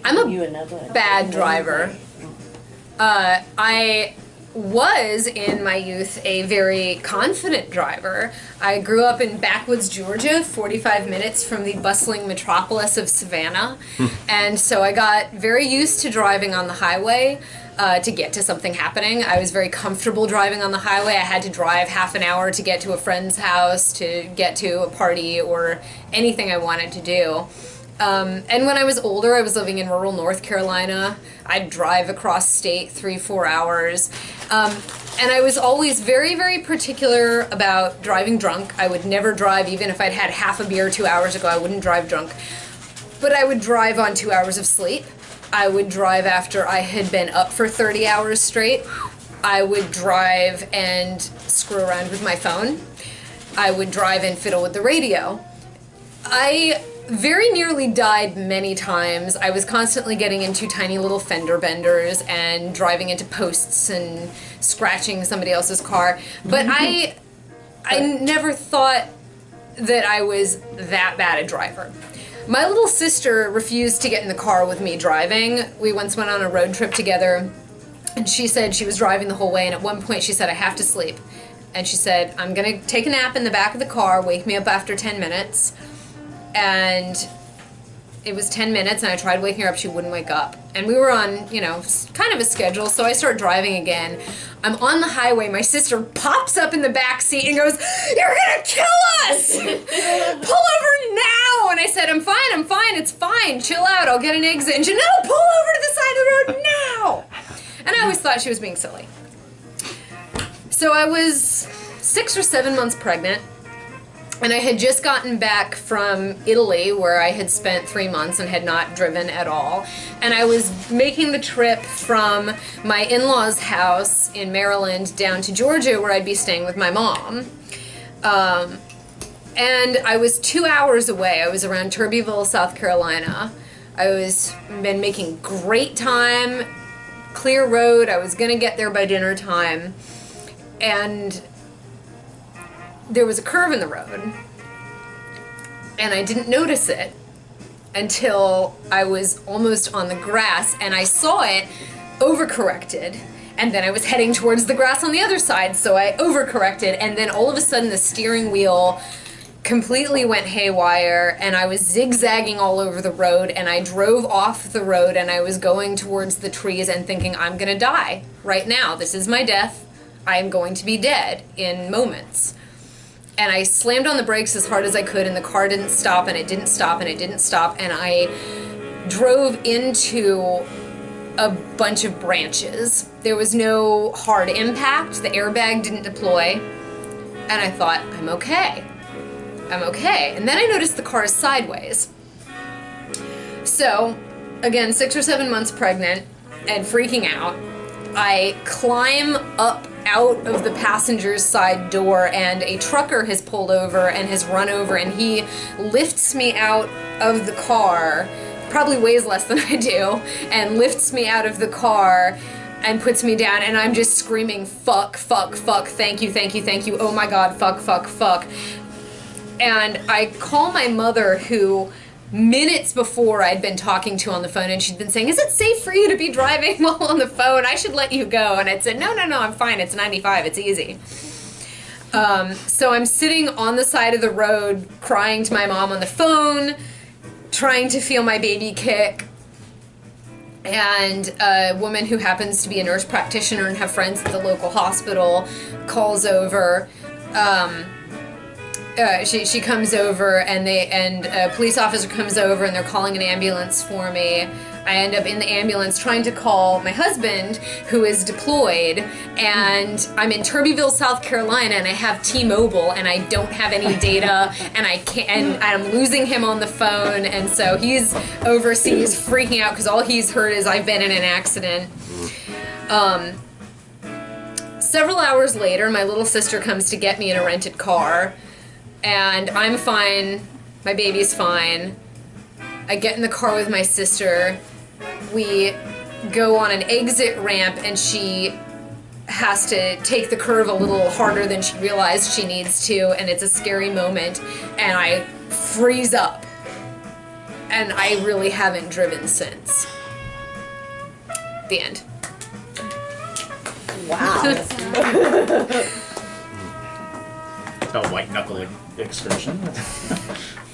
I'm a bad driver. I was, in my youth, a very confident driver. I grew up in backwoods Georgia, 45 minutes from the bustling metropolis of Savannah. And so I got very used to driving on the highway to get to something happening. I was very comfortable driving on the highway. I had to drive half an hour to get to a friend's house, to get to a party, or anything I wanted to do. And when I was older, I was living in rural North Carolina. I'd drive across state 3-4 hours. And I was always very, very particular about driving drunk. I would never drive, even if I'd had half a beer 2 hours ago, I wouldn't drive drunk. But I would drive on 2 hours of sleep. I would drive after I had been up for 30 hours straight. I would drive and screw around with my phone. I would drive and fiddle with the radio. I very nearly died many times. I was constantly getting into tiny little fender benders and driving into posts and scratching somebody else's car. But I never thought that I was that bad a driver. My little sister refused to get in the car with me driving. We once went on a road trip together, and she said she was driving the whole way, and at one point she said, "I have to sleep." And she said, "I'm going to take a nap in the back of the car, wake me up after 10 minutes. And it was 10 minutes, and I tried waking her up. She wouldn't wake up. And we were on, kind of a schedule, so I start driving again. I'm on the highway. My sister pops up in the back seat and goes, "You're going to kill us! Pull over now!" And I said, I'm fine, it's fine. Chill out, I'll get an exit." And she, "No, pull over to the side of the road now!" And I always thought she was being silly. So I was 6 or 7 months pregnant. And I had just gotten back from Italy, where I had spent 3 months and had not driven at all. And I was making the trip from my in-laws' house in Maryland down to Georgia, where I'd be staying with my mom. And I was 2 hours away. I was around Turbyville, South Carolina. I was been making great time, clear road. I was going to get there by dinner time. And there was a curve in the road, and I didn't notice it until I was almost on the grass, and I saw it, overcorrected, and then I was heading towards the grass on the other side, so I overcorrected, and then all of a sudden the steering wheel completely went haywire, and I was zigzagging all over the road, and I drove off the road, and I was going towards the trees and thinking, I'm gonna die right now. This is my death. I am going to be dead in moments. And I slammed on the brakes as hard as I could, and the car didn't stop, and it didn't stop, and it didn't stop, and I drove into a bunch of branches. There was no hard impact, the airbag didn't deploy, and I thought, I'm okay. And then I noticed the car is sideways. So, again, 6 or 7 months pregnant and freaking out, I climb up out of the passenger's side door, and a trucker has pulled over and has run over, and he lifts me out of the car, probably weighs less than I do, and lifts me out of the car and puts me down, and I'm just screaming, fuck, fuck, fuck, thank you, thank you, thank you, oh my god, fuck, fuck, fuck. And I call my mother, who minutes before I'd been talking to on the phone, and she'd been saying, "Is it safe for you to be driving while on the phone? I should let you go." And I'd said, no, I'm fine. It's 95. It's easy. So I'm sitting on the side of the road crying to my mom on the phone, trying to feel my baby kick. And a woman who happens to be a nurse practitioner and have friends at the local hospital calls over. She comes over, and a police officer comes over, and they're calling an ambulance for me. I end up in the ambulance trying to call my husband, who is deployed, and I'm in Turbyville, South Carolina, and I have T-Mobile, and I don't have any data, and I'm losing him on the phone, and so he's overseas freaking out because all he's heard is I've been in an accident. Several hours later, my little sister comes to get me in a rented car. And I'm fine, my baby's fine. I get in the car with my sister. We go on an exit ramp, and she has to take the curve a little harder than she realized she needs to, and it's a scary moment, and I freeze up. and I really haven't driven since. The end. Wow. A white knuckle excursion.